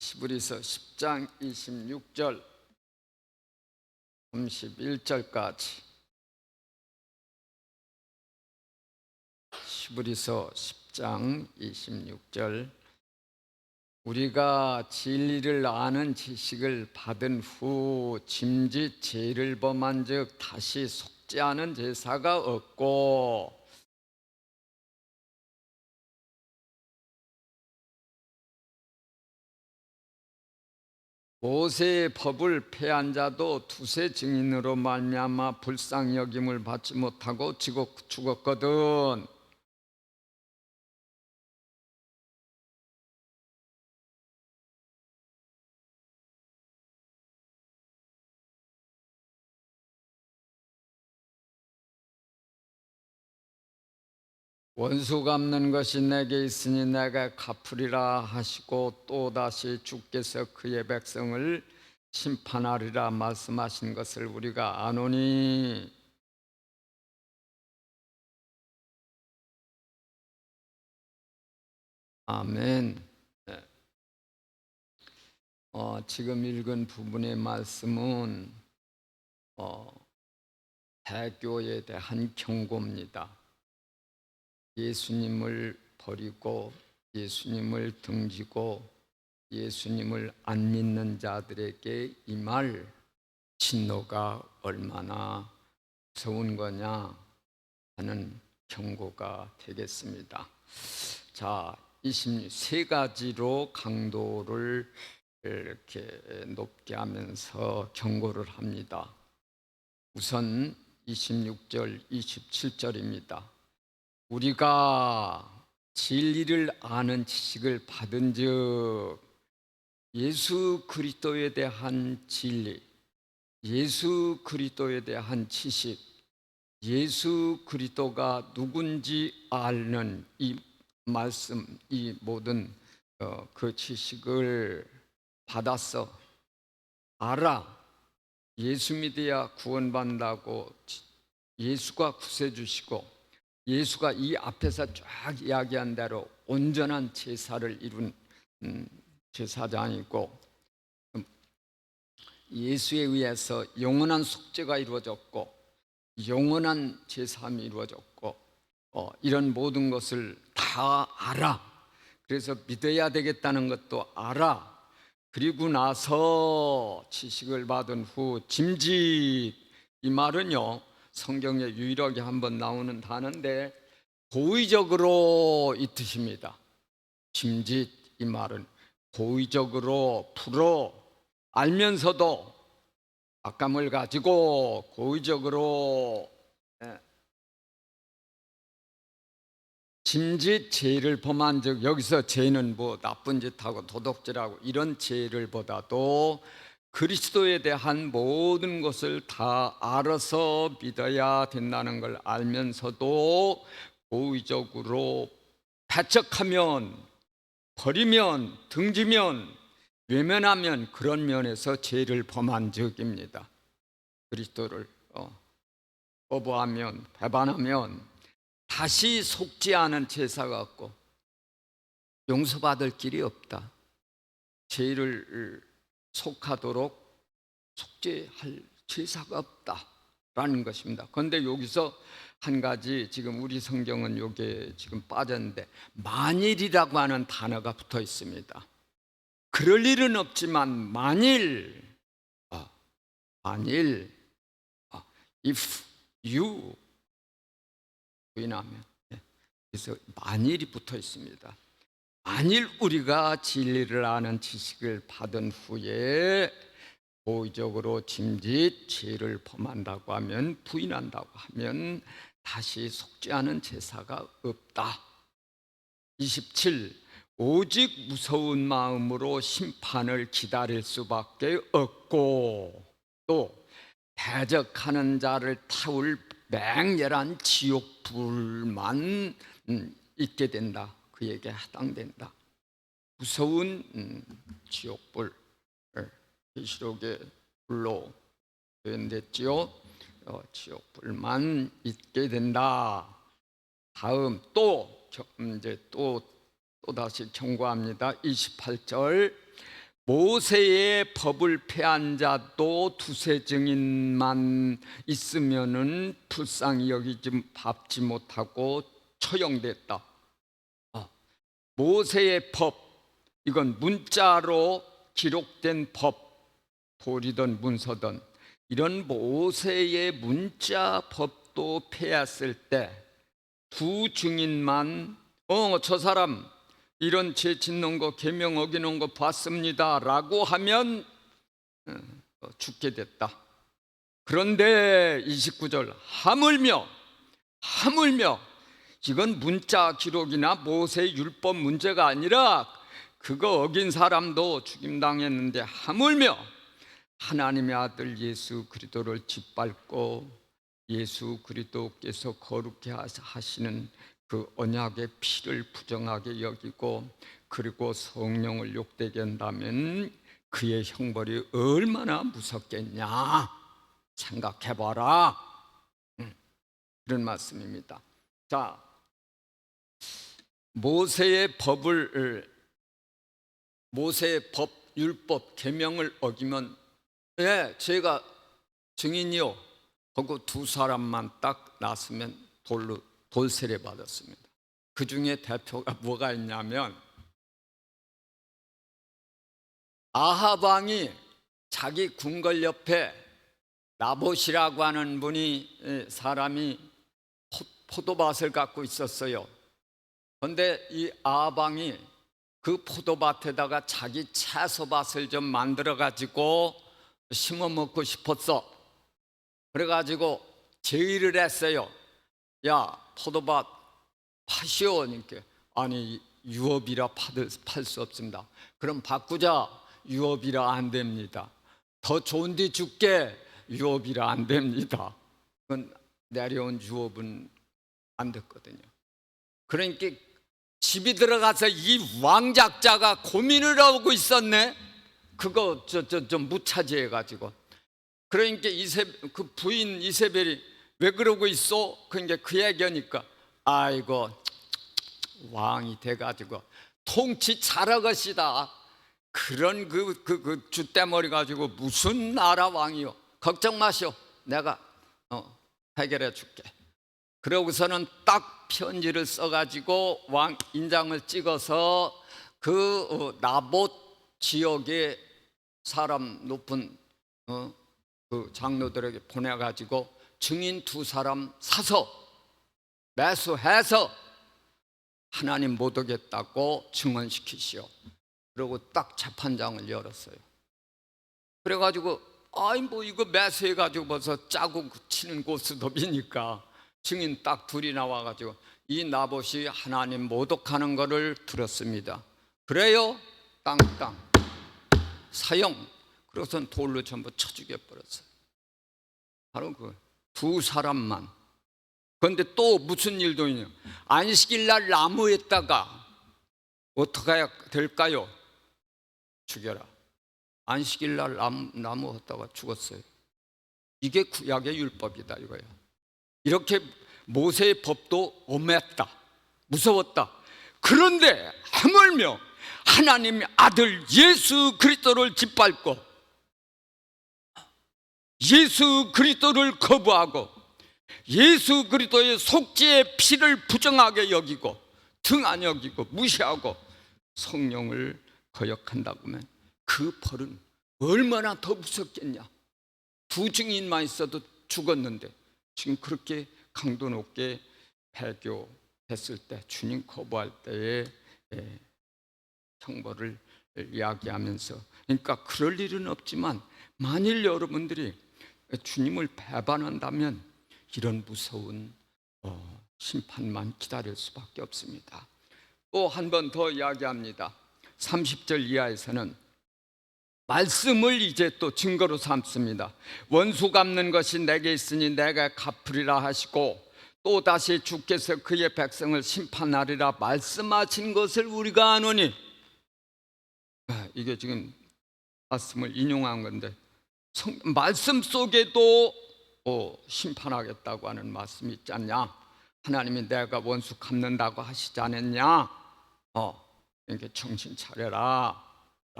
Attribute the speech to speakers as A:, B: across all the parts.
A: 히브리서 10장 26절 31절까지 히브리서 10장 26절 우리가 진리를 아는 지식을 받은 후 짐짓 죄를 범한 즉 다시 속지 않은 제사가 없고 모세의 법을 폐한 자도 두세 증인으로 말미암아 불쌍히 여김을 받지 못하고 죽었거든. 원수 갚는 것이 내게 있으니 내가 갚으리라 하시고 또다시 주께서 그의 백성을 심판하리라 말씀하신 것을 우리가 아노니 아멘. 네. 지금 읽은 부분의 말씀은 대교에 대한 경고입니다. 예수님을 버리고 예수님을 등지고 예수님을 안 믿는 자들에게 임할 진노가 얼마나 무서운 거냐 하는 경고가 되겠습니다. 자, 23가지로 강도를 이렇게 높게 하면서 경고를 합니다. 우선 26절, 27절입니다. 우리가 진리를 아는 지식을 받은 즉 예수 그리스도에 대한 진리, 예수 그리스도에 대한 지식, 예수 그리스도가 누군지 아는 이 말씀, 이 모든 그 지식을 받았어. 알아. 예수 믿어야 구원받는다고 예수가 구세주시고 예수가 이 앞에서 쫙 이야기한 대로 온전한 제사를 이룬 제사장이고 예수에 의해서 영원한 속죄가 이루어졌고 영원한 제사함이 이루어졌고 이런 모든 것을 다 알아. 그래서 믿어야 되겠다는 것도 알아. 그리고 나서 지식을 받은 후 짐짓, 이 말은요 성경에 유일하게 한번 나오는 단어인데 고의적으로 이 뜻입니다. 짐짓, 이 말은 고의적으로 풀어 알면서도 악감을 가지고 고의적으로 짐짓 죄를 범한 즉 여기서 죄는 뭐 나쁜 짓하고 도둑질하고 이런 죄를 보다도 그리스도에 대한 모든 것을 다 알아서 믿어야 된다는 걸 알면서도 고의적으로 배척하면 버리면 등지면 외면하면 그런 면에서 죄를 범한 적입니다. 그리스도를 거부하면 배반하면 다시 속지 않은 제사가 없고 용서받을 길이 없다. 죄를 속하도록 속죄할 제사가 없다라는 것입니다. 그런데 여기서 한 가지 지금 우리 성경은 여기에 지금 빠졌는데 만일이라고 하는 단어가 붙어 있습니다. 그럴 일은 없지만 만일 if you 부인하면 그래서 만일이 붙어 있습니다. 만일 우리가 진리를 아는 지식을 받은 후에 고의적으로 짐짓 죄를 범한다고 하면 부인한다고 하면 다시 속지 않은 제사가 없다. 27 오직 무서운 마음으로 심판을 기다릴 수밖에 없고 또 대적하는 자를 태울 맹렬한 지옥 불만 있게 된다. 그에게 해당된다. 무서운 지옥불, 계시록의 불로 표현됐지요. 지옥불만 있게 된다. 다음 또 다시 경고합니다. 28절 모세의 법을 폐한 자도 두세 증인만 있으면은 불쌍히 여기지 밟지 못하고 처형됐다. 모세의 법, 이건 문자로 기록된 법, 돌이든 문서든 이런 모세의 문자 법도 폐했을 때 두 증인만 저 사람 이런 죄 짓는 거 계명 어기는 거 봤습니다 라고 하면 죽게 됐다. 그런데 29절 하물며 이건 문자 기록이나 모세의 율법 문제가 아니라 그거 어긴 사람도 죽임당했는데 하물며 하나님의 아들 예수 그리스도를 짓밟고 예수 그리스도께서 거룩해 하시는 그 언약의 피를 부정하게 여기고 그리고 성령을 욕되게 한다면 그의 형벌이 얼마나 무섭겠냐 생각해봐라. 그런 말씀입니다. 자, 모세의 법 율법 계명을 어기면 제가 증인이요 하고 두 사람만 딱 났으면 돌세례 받았습니다. 그 중에 대표가 뭐가 있냐면 아합 왕이 자기 궁궐 옆에 나봇이라고 하는 사람이 포도밭을 갖고 있었어요. 그런데 이 아합 왕이 그 포도밭에다가 자기 채소밭을 좀 만들어 가지고 심어 먹고 싶었어. 그래가지고 제의를 했어요. 야, 포도밭 파시오. 그러니까 아니 유업이라 팔 수 없습니다. 그럼 바꾸자. 유업이라 안 됩니다. 더 좋은 데 줄게. 유업이라 안 됩니다. 그건 내려온 유업은 안 됐거든요. 그러니까 집이 들어가서 이 왕작자가 고민을 하고 있었네. 그거 좀 무차지해가지고. 그러니까 그 부인 이세벨이 왜 그러고 있어? 그러니까 그 얘기하니까 아이고 왕이 돼가지고 통치 잘할 것이다. 그런 그 줏대머리 가지고 무슨 나라 왕이요? 걱정 마시오. 내가 해결해 줄게. 그러고서는 딱 편지를 써가지고 왕 인장을 찍어서 그 나봇 지역의 사람 높은 그 장로들에게 보내가지고 증인 두 사람 사서 매수해서 하나님 못 오겠다고 증언시키시오. 그리고 딱 재판장을 열었어요. 그래가지고 이거 매수해가지고 벌써 짜고 치는 고스톱이니까 증인 딱 둘이 나와가지고 이 나봇이 하나님 모독하는 거를 들었습니다. 그래요? 땅땅 사형. 그래서 돌로 전부 쳐 죽여버렸어요. 바로 그 두 사람만. 그런데 또 무슨 일도 있냐? 안식일날 나무에다가 어떻게 해야 될까요? 죽여라. 안식일날 나무 했다가 죽었어요. 이게 구약의 율법이다 이거예요. 이렇게 모세의 법도 엄했다, 무서웠다. 그런데 하물며 하나님의 아들 예수 그리스도를 짓밟고 예수 그리스도를 거부하고 예수 그리스도의 속죄의 피를 부정하게 여기고 등 안 여기고 무시하고 성령을 거역한다고 하면 그 벌은 얼마나 더 무섭겠냐. 두 증인만 있어도 죽었는데 지금 그렇게 강도 높게 배교했을 때 주님 거부할 때의 형벌을 이야기하면서, 그러니까 그럴 일은 없지만 만일 여러분들이 주님을 배반한다면 이런 무서운 심판만 기다릴 수밖에 없습니다. 또 한 번 더 이야기합니다. 30절 이하에서는 말씀을 이제 또 증거로 삼습니다. 원수 갚는 것이 내게 있으니 내가 갚으리라 하시고 또 다시 주께서 그의 백성을 심판하리라 말씀하신 것을 우리가 아노니, 이게 지금 말씀을 인용한 건데 말씀 속에도 심판하겠다고 하는 말씀이 있지 않냐. 하나님이 내가 원수 갚는다고 하시지 않았냐. 이렇게 정신 차려라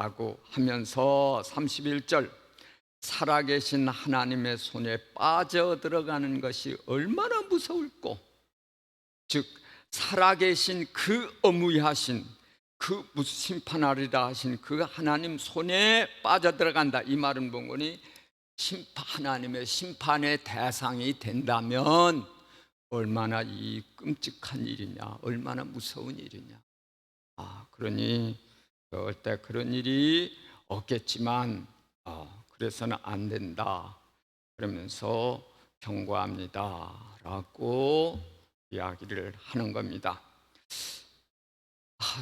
A: 라고 하면서 31절 살아계신 하나님의 손에 빠져들어가는 것이 얼마나 무서울꼬. 즉 살아계신 그 어무하신 그 심판하리라 하신 그 하나님 손에 빠져들어간다. 이 말은 뭔거니 하나님의 심판의 대상이 된다면 얼마나 이 끔찍한 일이냐, 얼마나 무서운 일이냐. 그러니 절대 그런 일이 없겠지만 그래서는 안 된다 그러면서 경고합니다 라고 이야기를 하는 겁니다.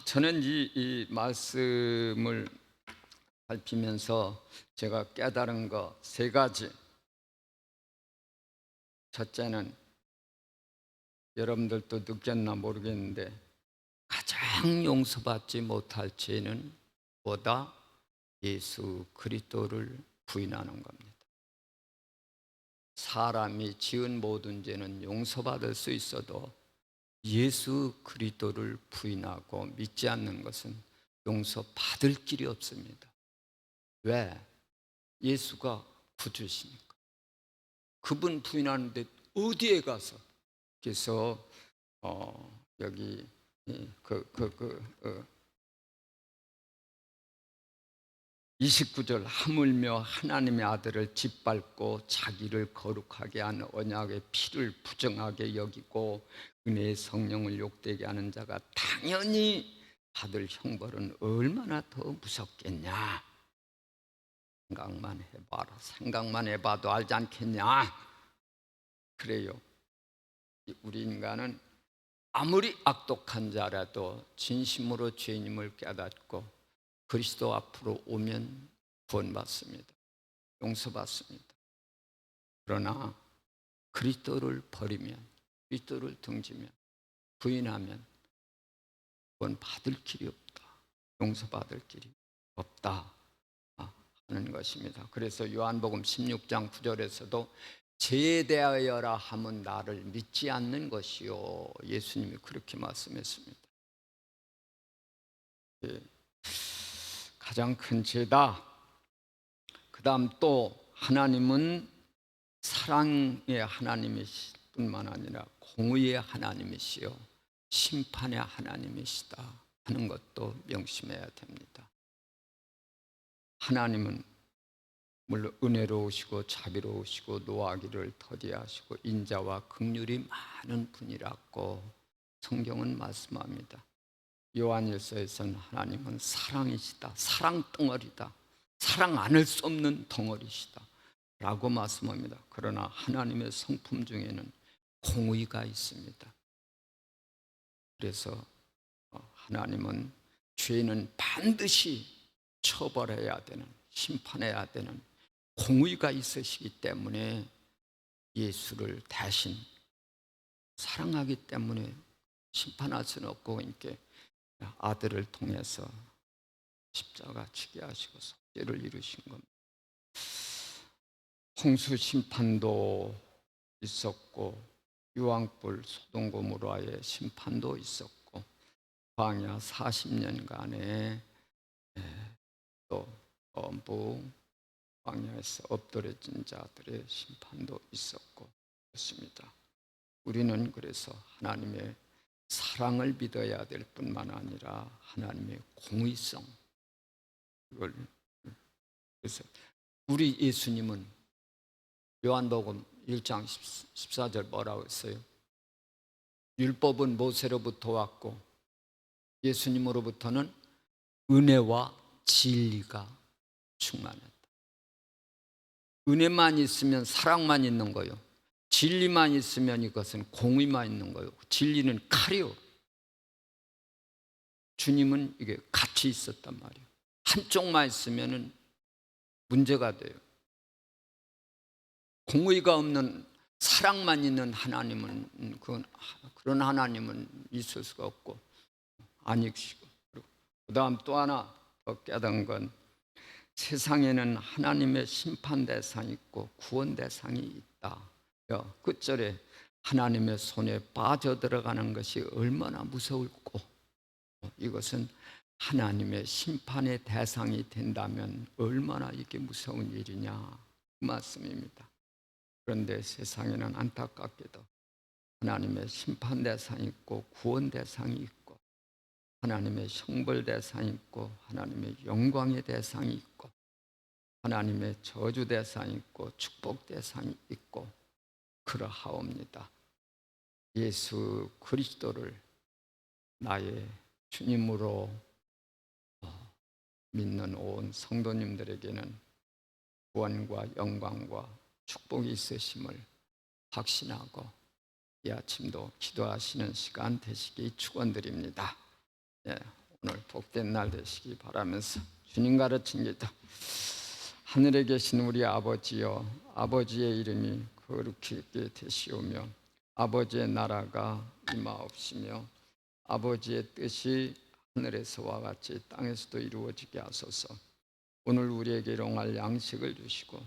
A: 저는 이 말씀을 살피면서 제가 깨달은 거 세 가지. 첫째는 여러분들도 느꼈나 모르겠는데 가장 용서받지 못할 죄는 뭐다? 예수 그리스도를 부인하는 겁니다. 사람이 지은 모든 죄는 용서받을 수 있어도 예수 그리스도를 부인하고 믿지 않는 것은 용서받을 길이 없습니다. 왜? 예수가 구주시니까. 그분 부인하는데 어디에 가서? 그래서 여기 29절 하물며 하나님의 아들을 짓밟고 자기를 거룩하게 한 언약의 피를 부정하게 여기고 은혜의 성령을 욕되게 하는 자가 당연히 받을 형벌은 얼마나 더 무섭겠냐. 생각만 해봐라. 생각만 해봐도 알지 않겠냐. 그래요. 우리 인간은 아무리 악독한 자라도 진심으로 죄인임을 깨닫고 그리스도 앞으로 오면 구원받습니다. 용서받습니다. 그러나 그리스도를 버리면, 그리스도를 등지면, 부인하면 구원받을 길이 없다. 용서받을 길이 없다 하는 것입니다. 그래서 요한복음 16장 9절에서도 죄에 대하여라 함은 나를 믿지 않는 것이요. 예수님이 그렇게 말씀했습니다. 가장 큰 죄다. 그 다음 또 하나님은 사랑의 하나님이실 뿐만 아니라 공의의 하나님이시요 심판의 하나님이시다 하는 것도 명심해야 됩니다. 하나님은 물론 은혜로우시고 자비로우시고 노하기를 더디하시고 인자와 긍휼이 많은 분이라고 성경은 말씀합니다. 요한일서에서는 하나님은 사랑이시다, 사랑 덩어리다, 사랑 안을 수 없는 덩어리시다 라고 말씀합니다. 그러나 하나님의 성품 중에는 공의가 있습니다. 그래서 하나님은 죄는 반드시 처벌해야 되는, 심판해야 되는 공의가 있으시기 때문에 예수를 대신 사랑하기 때문에 심판할 수는 없고 이렇게 아들을 통해서 십자가 지게 하시고 속죄를 이루신 겁니다. 홍수 심판도 있었고 유황불 소돔 고모라의 심판도 있었고 광야 40년간의 또 전부 광야에서 엎드려진 자들의 심판도 있었고 그렇습니다. 우리는 그래서 하나님의 사랑을 믿어야 될 뿐만 아니라 하나님의 공의성, 이걸 그래서 우리 예수님은 요한복음 1장 14절 뭐라고 했어요? 율법은 모세로부터 왔고 예수님으로부터는 은혜와 진리가 충만했다. 은혜만 있으면 사랑만 있는 거요. 진리만 있으면 이것은 공의만 있는 거요. 진리는 칼이요. 주님은 이게 같이 있었단 말이에요. 한쪽만 있으면 문제가 돼요. 공의가 없는 사랑만 있는 하나님은 그런 하나님은 있을 수가 없고 아니시고 그 다음 또 하나 더 깨달은 건 세상에는 하나님의 심판 대상이 있고 구원 대상이 있다. 끝절에 하나님의 손에 빠져들어가는 것이 얼마나 무서울꼬. 이것은 하나님의 심판의 대상이 된다면 얼마나 이게 무서운 일이냐 그 말씀입니다. 그런데 세상에는 안타깝게도 하나님의 심판 대상이 있고 구원 대상이 있고 하나님의 형벌 대상이 있고 하나님의 영광의 대상이 있고 하나님의 저주 대상이 있고 축복 대상이 있고 그러하옵니다. 예수 그리스도를 나의 주님으로 믿는 온 성도님들에게는 구원과 영광과 축복이 있으심을 확신하고 이 아침도 기도하시는 시간 되시기 축원드립니다. 오늘 복된 날 되시기 바라면서 주님 가르친 기도. 하늘에 계신 우리 아버지여, 아버지의 이름이 거룩하게 되시오며 아버지의 나라가 임하옵시며 아버지의 뜻이 하늘에서와 같이 땅에서도 이루어지게 하소서. 오늘 우리에게 일용할 양식을 주시고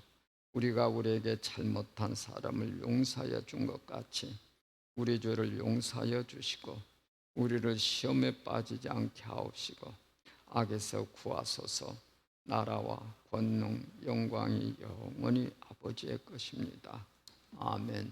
A: 우리가 우리에게 잘못한 사람을 용서하여 준 것 같이 우리 죄를 용서하여 주시고 우리를 시험에 빠지지 않게 하옵시고 악에서 구하소서. 나라와 권능 영광이 영원히 아버지의 것입니다. 아멘.